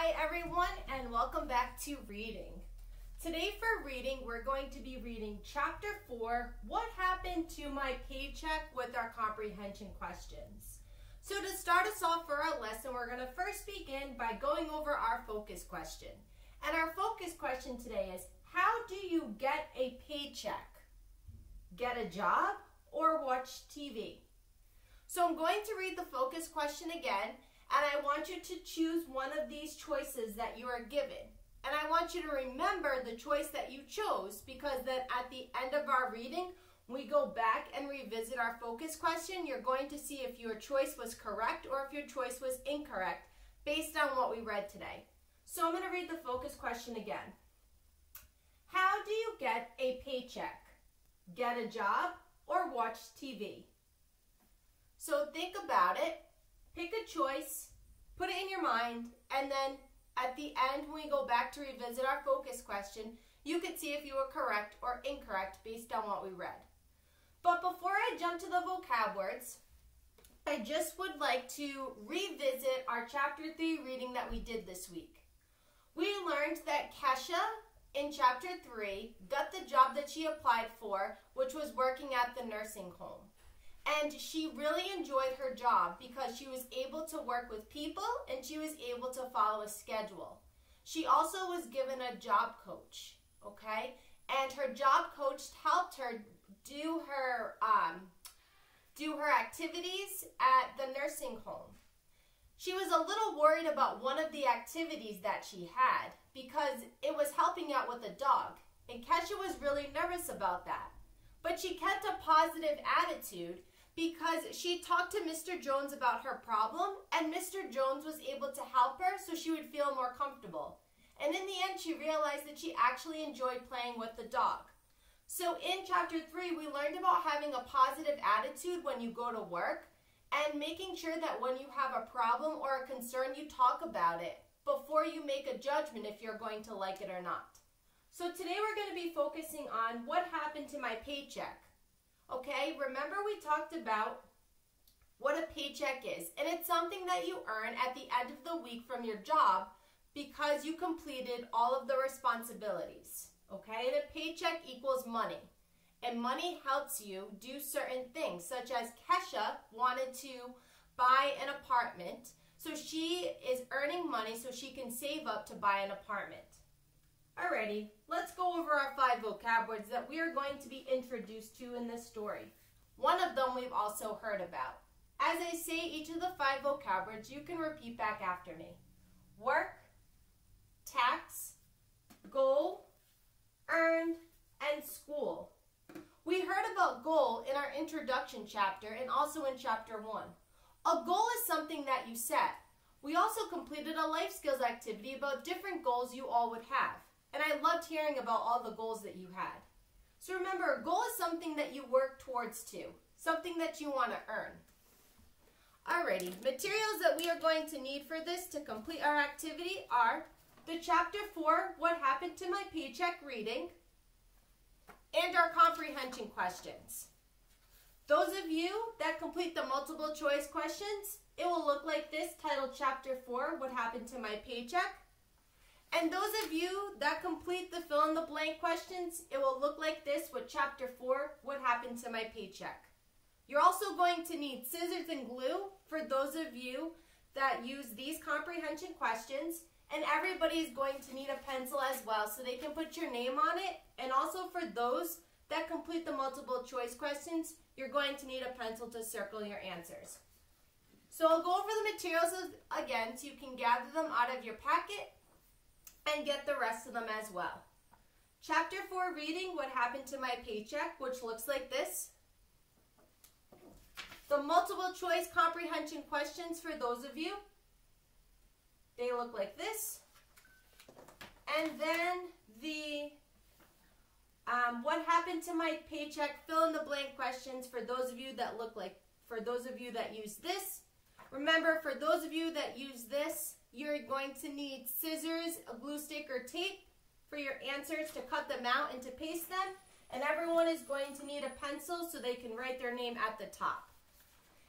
Hi everyone, and welcome back to reading. Today for reading, we're going to be reading Chapter 4, What Happened to My Paycheck, with our comprehension questions. So to start us off for our lesson, we're going to first begin by going over our focus question. And our focus question today is, how do you get a paycheck? Get a job or watch TV? So I'm going to read the focus question again, and I want you to choose one of these choices that you are given. And I want you to remember the choice that you chose, because then at the end of our reading, we go back and revisit our focus question. You're going to see if your choice was correct or if your choice was incorrect based on what we read today. So I'm going to read the focus question again. How do you get a paycheck? Get a job or watch TV? So think about it. Pick a choice, put it in your mind, and then at the end, when we go back to revisit our focus question, you can see if you were correct or incorrect based on what we read. But before I jump to the vocab words, I just would like to revisit our Chapter 3 reading that we did this week. We learned that Kesha in Chapter 3 got the job that she applied for, which was working at the nursing home. And she really enjoyed her job because she was able to work with people and she was able to follow a schedule. She also was given a job coach, okay? And her job coach helped her do her activities at the nursing home. She was a little worried about one of the activities that she had because it was helping out with a dog. And Kesha was really nervous about that. But she kept a positive attitude because she talked to Mr. Jones about her problem, and Mr. Jones was able to help her so she would feel more comfortable. And in the end, she realized that she actually enjoyed playing with the dog. So in Chapter 3, we learned about having a positive attitude when you go to work and making sure that when you have a problem or a concern, you talk about it before you make a judgment if you're going to like it or not. So today we're going to be focusing on what happened to my paycheck. Okay, remember we talked about what a paycheck is, and it's something that you earn at the end of the week from your job because you completed all of the responsibilities. Okay, and a paycheck equals money, and money helps you do certain things, such as Kesha wanted to buy an apartment, so she is earning money so she can save up to buy an apartment. Alrighty, let's go over our 5 vocab words that we are going to be introduced to in this story. One of them we've also heard about. As I say each of the 5 vocab words, you can repeat back after me. Work, tax, goal, earned, and school. We heard about goal in our introduction chapter and also in Chapter 1. A goal is something that you set. We also completed a life skills activity about different goals you all would have. And I loved hearing about all the goals that you had. So remember, a goal is something that you work towards to, something that you want to earn. Alrighty, materials that we are going to need for this to complete our activity are the Chapter 4, What Happened to My Paycheck reading, and our comprehension questions. Those of you that complete the multiple choice questions, it will look like this, titled Chapter 4, What Happened to My Paycheck. And those of you that complete the fill-in-the-blank questions, it will look like this with Chapter 4, What Happened to My Paycheck. You're also going to need scissors and glue for those of you that use these comprehension questions, and everybody is going to need a pencil as well so they can put your name on it. And also for those that complete the multiple choice questions, you're going to need a pencil to circle your answers. So I'll go over the materials again so you can gather them out of your packet and get the rest of them as well. Chapter 4 reading, What Happened to My Paycheck, which looks like this. The multiple choice comprehension questions for those of you, they look like this. And then the What Happened to My Paycheck fill in the blank questions for those of you that use this. Remember, for those of you that use this, you're going to need scissors, a glue stick, or tape for your answers to cut them out and to paste them. And everyone is going to need a pencil so they can write their name at the top.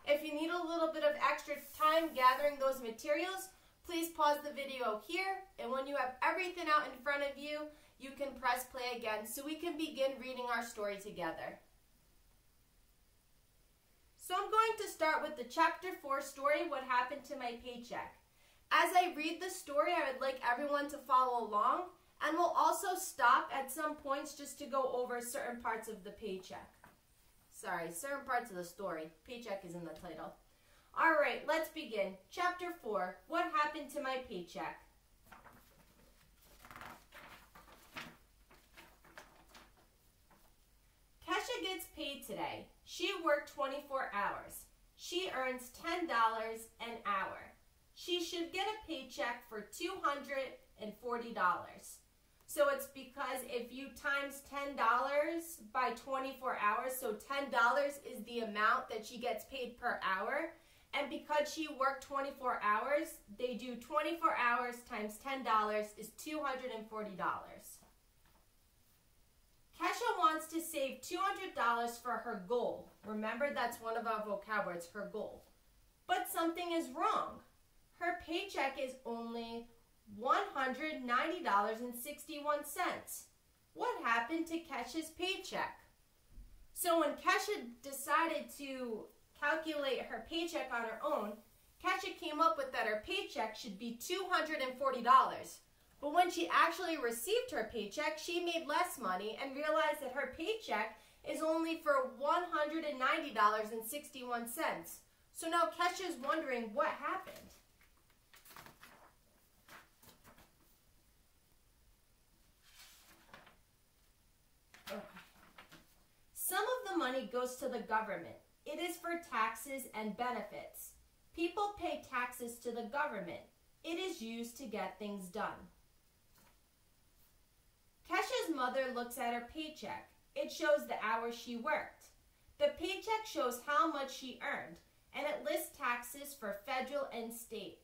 If you need a little bit of extra time gathering those materials, please pause the video here, and when you have everything out in front of you, you can press play again so we can begin reading our story together. So I'm going to start with the chapter 4 story, What Happened to My Paycheck. As I read the story, I would like everyone to follow along, and we'll also stop at some points just to go over certain parts of the paycheck. Certain parts of the story. Paycheck is in the title. All right, let's begin. Chapter 4, What Happened to My Paycheck? Kesha gets paid today. She worked 24 hours. She earns $10 an hour. She should get a paycheck for $240. So it's because if you times $10 by 24 hours, so $10 is the amount that she gets paid per hour. And because she worked 24 hours, they do 24 hours times $10 is $240. Kesha wants to save $200 for her goal. Remember, that's one of our vocab words, her goal. But something is wrong. Her paycheck is only $190.61. What happened to Kesha's paycheck? So when Kesha decided to calculate her paycheck on her own, Kesha came up with that her paycheck should be $240. But when she actually received her paycheck, she made less money and realized that her paycheck is only for $190.61. So now Kesha's wondering what happened. Some of the money goes to the government. It is for taxes and benefits. People pay taxes to the government. It is used to get things done. Kesha's mother looks at her paycheck. It shows the hours she worked. The paycheck shows how much she earned, and it lists taxes for federal and state.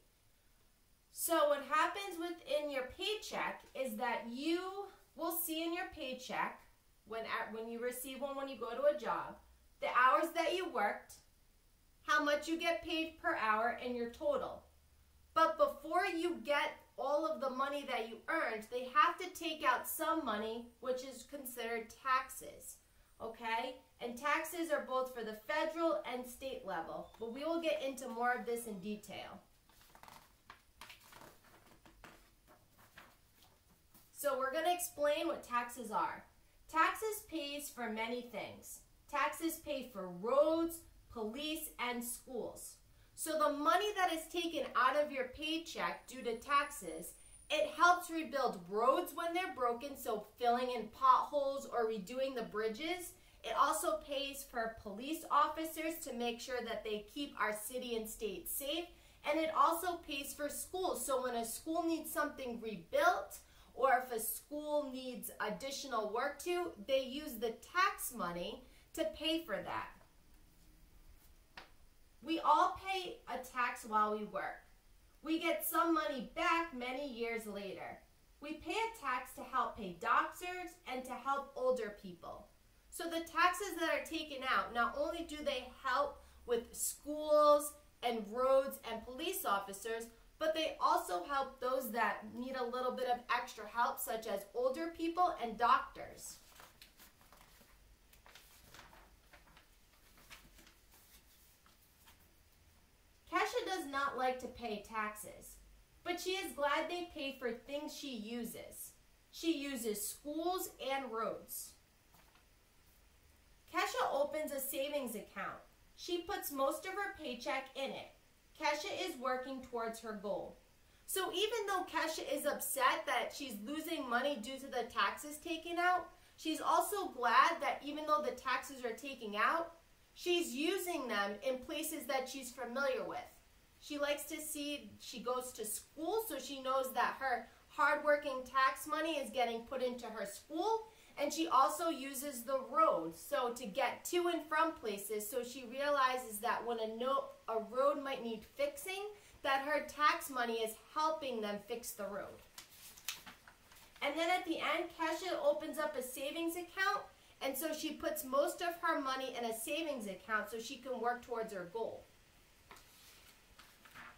So what happens within your paycheck is that you will see in your paycheck, when you receive one when you go to a job, the hours that you worked, how much you get paid per hour, and your total. But before you get all of the money that you earned, they have to take out some money, which is considered taxes, okay? And taxes are both for the federal and state level, but we will get into more of this in detail. So we're going to explain what taxes are. Taxes pays for many things. Taxes pay for roads, police, and schools. So the money that is taken out of your paycheck due to taxes, it helps rebuild roads when they're broken, so filling in potholes or redoing the bridges. It also pays for police officers to make sure that they keep our city and state safe. And it also pays for schools. So when a school needs something rebuilt, or if a school needs additional work to, they use the tax money to pay for that. We all pay a tax while we work. We get some money back many years later. We pay a tax to help pay doctors and to help older people. So the taxes that are taken out, not only do they help with schools and roads and police officers, but they also help those that need a little bit of extra help, such as older people and doctors. Kesha does not like to pay taxes, but she is glad they pay for things she uses. She uses schools and roads. Kesha opens a savings account. She puts most of her paycheck in it. Kesha is working towards her goal. So even though Kesha is upset that she's losing money due to the taxes taken out, she's also glad that even though the taxes are taken out, she's using them in places that she's familiar with. She likes to see, she goes to school, so she knows that her hardworking tax money is getting put into her school. And she also uses the road, so to get to and from places. So she realizes that when a road might need fixing, that her tax money is helping them fix the road. And then at the end, Kesha opens up a savings account, and so she puts most of her money in a savings account so she can work towards her goal.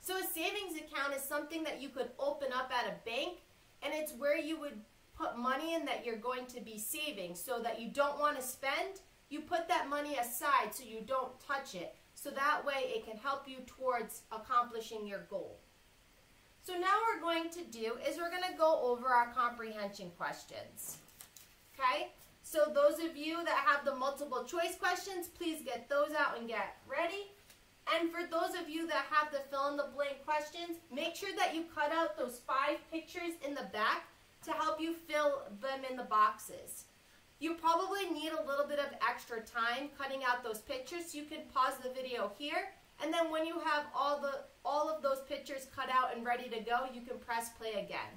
So a savings account is something that you could open up at a bank, and it's where you would put money in that you're going to be saving so that you don't want to spend. You put that money aside so you don't touch it. So that way it can help you towards accomplishing your goal. So now what we're going to do is we're going to go over our comprehension questions. Okay? So those of you that have the multiple choice questions, please get those out and get ready. And for those of you that have the fill in the blank questions, make sure that you cut out those 5 pictures in the back to help you fill them in the boxes. You probably need a little bit of extra time cutting out those pictures, so you can pause the video here, and then when you have all of those pictures cut out and ready to go, you can press play again.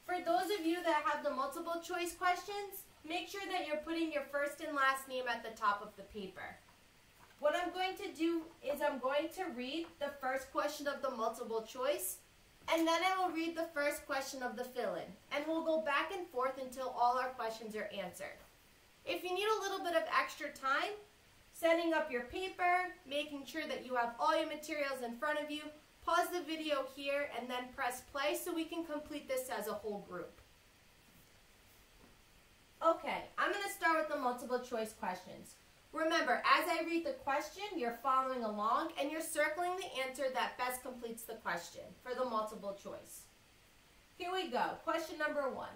For those of you that have the multiple choice questions, make sure that you're putting your first and last name at the top of the paper. What I'm going to do is I'm going to read the first question of the multiple choice, and then I will read the first question of the fill-in, and we'll go back and forth until all our questions are answered. If you need a little bit of extra time, setting up your paper, making sure that you have all your materials in front of you, pause the video here and then press play so we can complete this as a whole group. Okay, I'm going to start with the multiple choice questions. Remember, as I read the question, you're following along and you're circling the answer that best completes the question for the multiple choice. Here we go. Question number 1.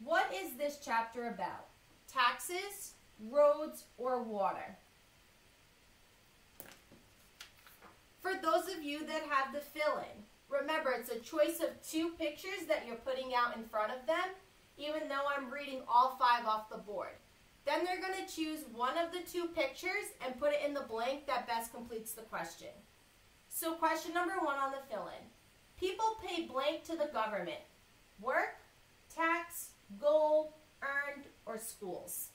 What is this chapter about? Taxes, roads, or water? For those of you that have the fill-in, remember it's a choice of 2 pictures that you're putting out in front of them, even though I'm reading all 5 off the board. Then they're going to choose one of the 2 pictures and put it in the blank that best completes the question. So question number 1 on the fill-in. People pay blank to the government. Work, tax, goal, earned, or schools?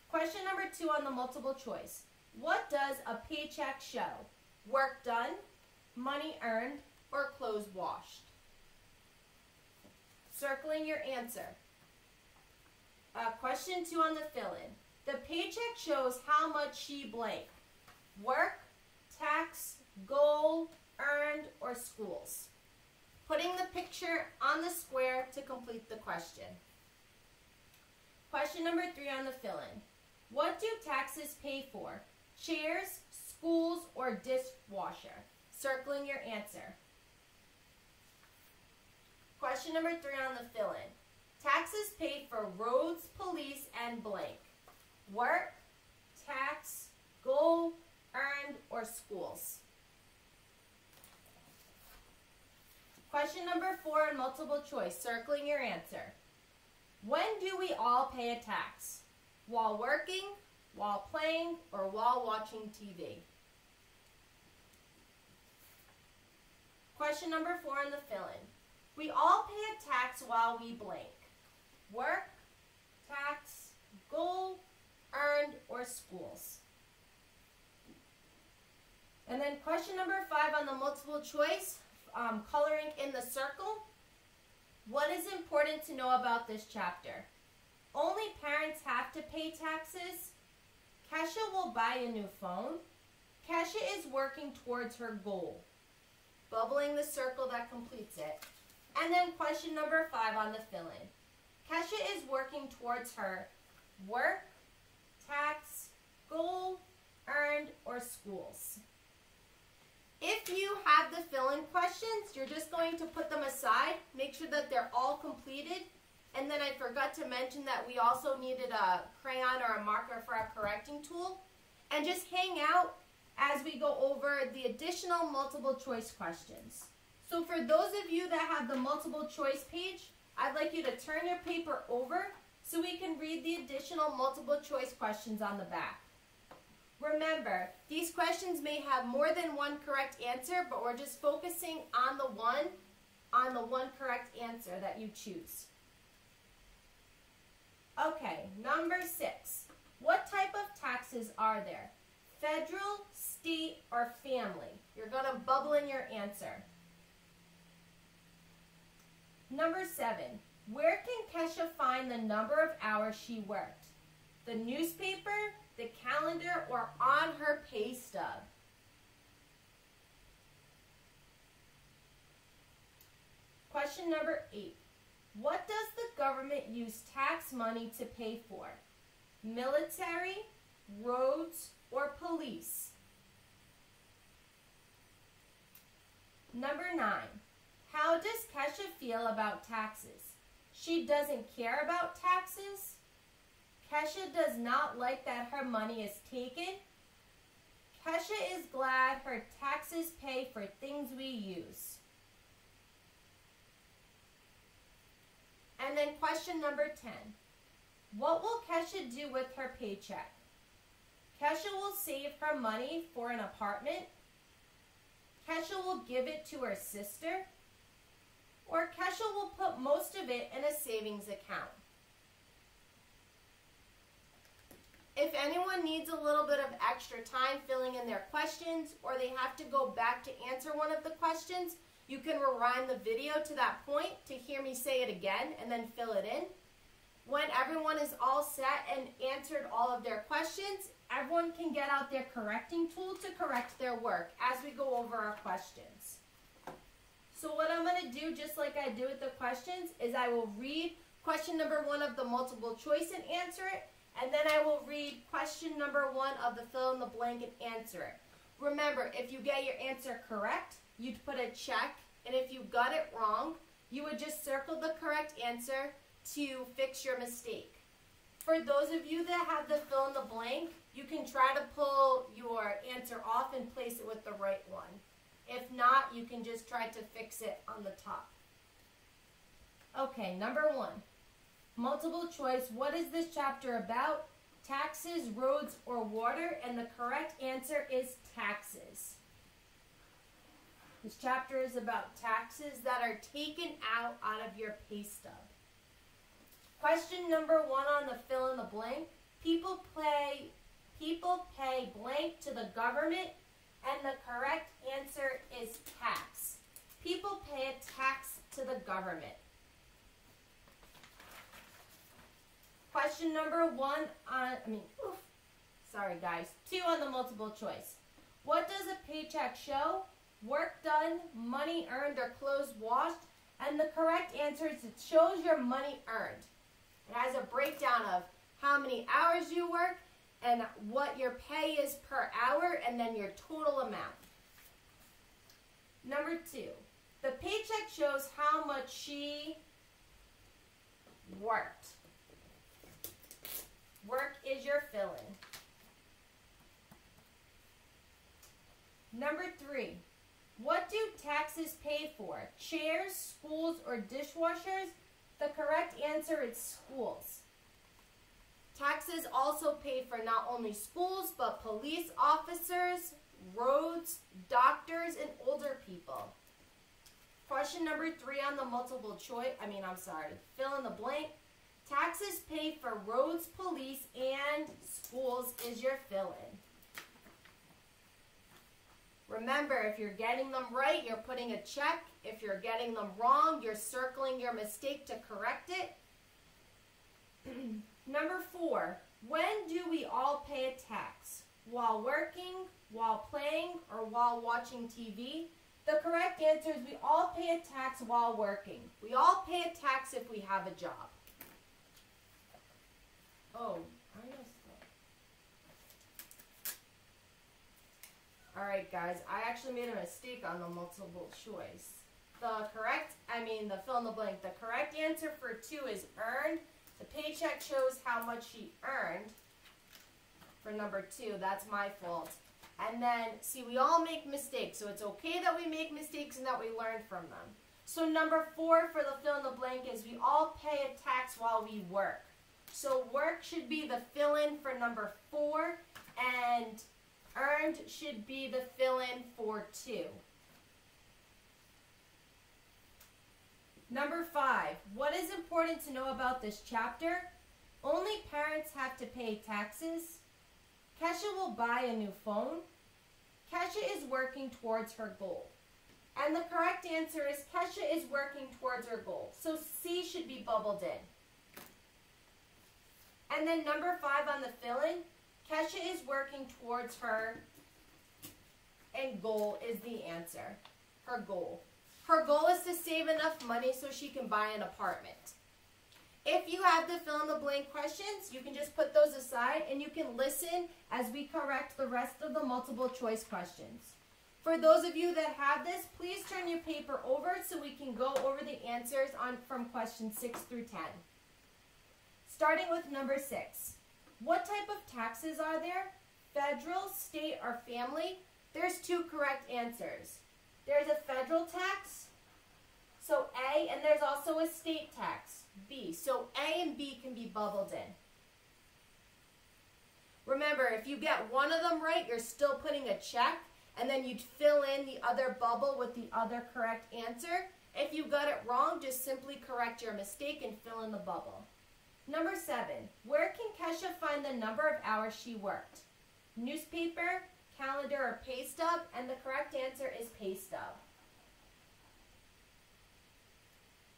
Question number 2 on the multiple choice. What does a paycheck show? Work done, money earned, or clothes washed? Circling your answer. Question 2 on the fill-in. The paycheck shows how much she blank. Work, tax, goal, earned, or schools? Putting the picture on the square to complete the question. Question number 3 on the fill-in. What do taxes pay for? Chairs, schools, or dishwasher? Circling your answer. Question number 3 on the fill-in. Taxes paid for roads, police, and blank. Work, tax, goal, earned, or schools? Question number 4 on multiple choice. Circling your answer. When do we all pay a tax? While working, while playing, or while watching TV? Question number 4 on the fill-in. We all pay a tax while we blank. Work, tax, goal, earned, or schools? And then question number 5 on the multiple choice, coloring in the circle. What is important to know about this chapter? Only parents have to pay taxes. Kesha will buy a new phone. Kesha is working towards her goal. Bubbling the circle that completes it. And then question number 5 on the fill-in. Kesha is working towards her work, tax, goal, earned, or schools? If you have the fill-in questions, you're just going to put them aside. Make sure that they're all completed. And then I forgot to mention that we also needed a crayon or a marker for our correcting tool. And just hang out as we go over the additional multiple choice questions. So for those of you that have the multiple choice page, I'd like you to turn your paper over so we can read the additional multiple choice questions on the back. Remember, these questions may have more than one correct answer, but we're just focusing on the one correct answer that you choose. Okay, number 6. What type of taxes are there? Federal, state, or family? You're going to bubble in your answer. Number 7. Where can Kesha find the number of hours she worked? The newspaper, the calendar, or on her pay stub. Question number 8. What does the government use tax money to pay for? Military, roads, or police? Number 9. How does Kesha feel about taxes? She doesn't care about taxes. Kesha does not like that her money is taken. Kesha is glad her taxes pay for things we use. And then question number 10. What will Kesha do with her paycheck? Kesha will save her money for an apartment. Kesha will give it to her sister. Or Kesha will put most of it in a savings account. If anyone needs a little bit of extra time filling in their questions, or they have to go back to answer one of the questions, you can rewind the video to that point to hear me say it again and then fill it in. When everyone is all set and answered all of their questions, everyone can get out their correcting tool to correct their work as we go over our questions. So what I'm going to do, just like I do with the questions, is I will read question number 1 of the multiple choice and answer it, and then I will read question number 1 of the fill in the blank and answer it. Remember, if you get your answer correct, you'd put a check, and if you got it wrong, you would just circle the correct answer to fix your mistake. For those of you that have the fill in the blank, you can try to pull your answer off and place it with the right one. If not, you can just try to fix it on the top. Okay, number 1. Multiple choice. What is this chapter about? Taxes, roads, or water? And the correct answer is taxes. This chapter is about taxes that are taken out of your pay stub. Question number 1 on the fill in the blank. People pay blank to the government, and the correct answer is tax. People pay a tax to the government. Question number 2 on the multiple choice. What does a paycheck show? Work done, money earned, or clothes washed? And the correct answer is it shows your money earned. It has a breakdown of how many hours you work and what your pay is per hour, and then your total amount. Number 2, the paycheck shows how much she worked. Work is your fill-in. Number 3, what do taxes pay for? Chairs, schools, or dishwashers? The correct answer is schools. Taxes also pay for not only schools, but police officers, roads, doctors, and older people. Question number 3 on the multiple choice, fill in the blank. Taxes pay for roads, police, and schools is your fill-in. Remember, if you're getting them right, you're putting a check. If you're getting them wrong, you're circling your mistake to correct it. Number 4, when do we all pay a tax? While working, while playing, or while watching TV? The correct answer is we all pay a tax while working. We all pay a tax if we have a job. Alright guys, I actually made a mistake on the multiple choice. The fill in the blank. The correct answer for 2 is earned. The paycheck shows how much she earned for number 2. That's my fault. And then, see, we all make mistakes, so it's okay that we make mistakes and that we learn from them. So number 4 for the fill in the blank is we all pay a tax while we work. So work should be the fill-in for number 4, and earned should be the fill-in for 2. Number 5, what is important to know about this chapter? Only parents have to pay taxes. Kesha will buy a new phone. Kesha is working towards her goal. And the correct answer is Kesha is working towards her goal. So C should be bubbled in. And then number 5 on the fill-in, Kesha is working towards her, and goal is the answer. Her goal. Her goal is to save enough money so she can buy an apartment. If you have the fill in the blank questions, you can just put those aside and you can listen as we correct the rest of the multiple choice questions. For those of you that have this, please turn your paper over so we can go over the answers from questions 6 through 10. Starting with number 6. What type of taxes are there? Federal, state, or family? There's 2 correct answers. There's a federal tax, so A, and there's also a state tax, B. So A and B can be bubbled in. Remember, if you get one of them right, you're still putting a check, and then you'd fill in the other bubble with the other correct answer. If you got it wrong, just simply correct your mistake and fill in the bubble. Number 7, where can Kesha find the number of hours she worked? Newspaper, calendar, or pay stub, and the correct answer is pay stub.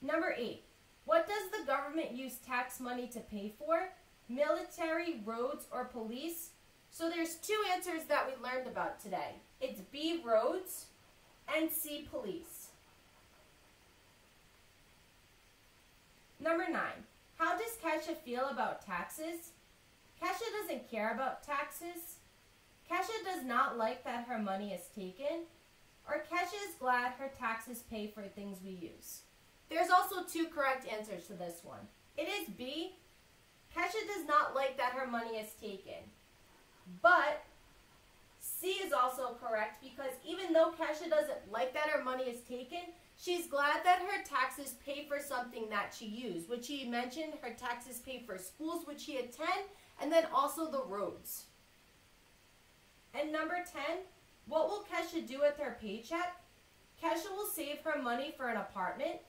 Number 8, what does the government use tax money to pay for? Military, roads, or police? So there's 2 answers that we learned about today. It's B, roads, and C, police. Number 9, how does Kesha feel about taxes? Kesha doesn't care about taxes. Kesha does not like that her money is taken. Or Kesha is glad her taxes pay for things we use. There's also 2 correct answers to this one. It is B. Kesha does not like that her money is taken. But C is also correct because even though Kesha doesn't like that her money is taken, she's glad that her taxes pay for something that she used, which she mentioned her taxes pay for schools which she attend, and then also the roads. And number 10, what will Kesha do with her paycheck? Kesha will save her money for an apartment.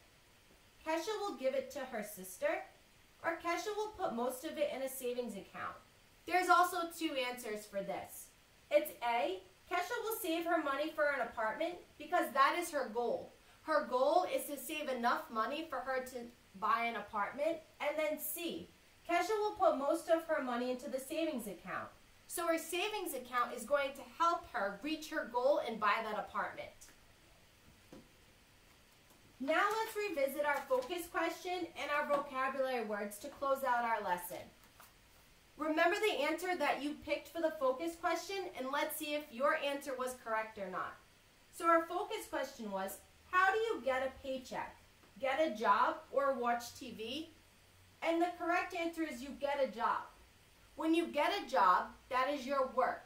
Kesha will give it to her sister. Or Kesha will put most of it in a savings account. There's also 2 answers for this. It's A, Kesha will save her money for an apartment because that is her goal. Her goal is to save enough money for her to buy an apartment. And then C, Kesha will put most of her money into the savings account. So her savings account is going to help her reach her goal and buy that apartment. Now let's revisit our focus question and our vocabulary words to close out our lesson. Remember the answer that you picked for the focus question, and let's see if your answer was correct or not. So our focus question was, how do you get a paycheck? Get a job or watch TV? And the correct answer is you get a job. When you get a job, that is your work.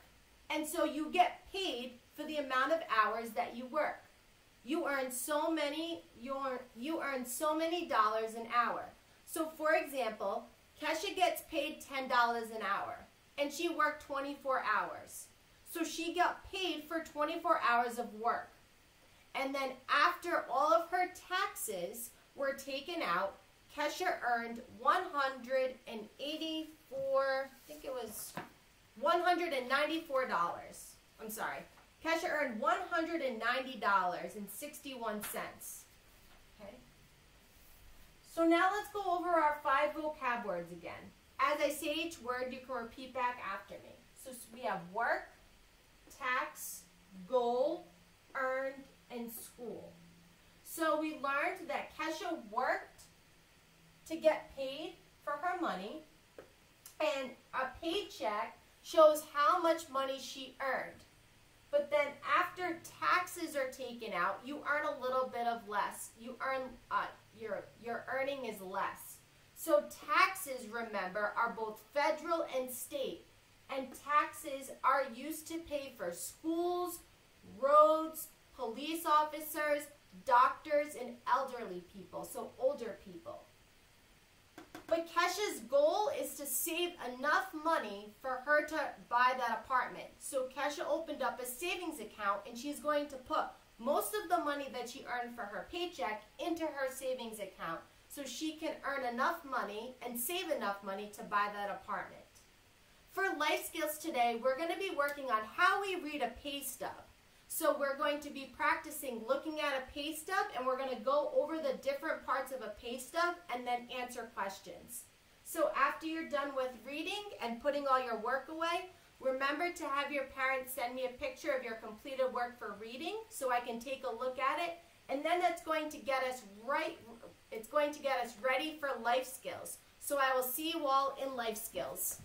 And so you get paid for the amount of hours that you work. You earn so many dollars an hour. So for example, Kesha gets paid $10 an hour and she worked 24 hours. So she got paid for 24 hours of work. And then after all of her taxes were taken out, Kesha earned $194. I'm sorry. Kesha earned $190.61. Okay. So now let's go over our 5 vocab words again. As I say each word, you can repeat back after me. So we have work, tax, goal, earned, and school. So we learned that Kesha worked to get paid for her money, and a paycheck shows how much money she earned. But then after taxes are taken out, you earn a little bit of less. You earn your earning is less. So taxes, remember, are both federal and state, and taxes are used to pay for schools, roads, police officers, doctors, and elderly people, so older people. But Kesha's goal is to save enough money for her to buy that apartment. So Kesha opened up a savings account, and she's going to put most of the money that she earned for her paycheck into her savings account so she can earn enough money and save enough money to buy that apartment. For life skills today, we're going to be working on how we read a pay stub. So we're going to be practicing looking at a pay stub, and we're going to go over the different parts of a pay stub and then answer questions. So after you're done with reading and putting all your work away, Remember to have your parents send me a picture of your completed work for reading so I can take a look at it. And then that's going to get us it's going to get us ready for life skills. So I will see you all in life skills.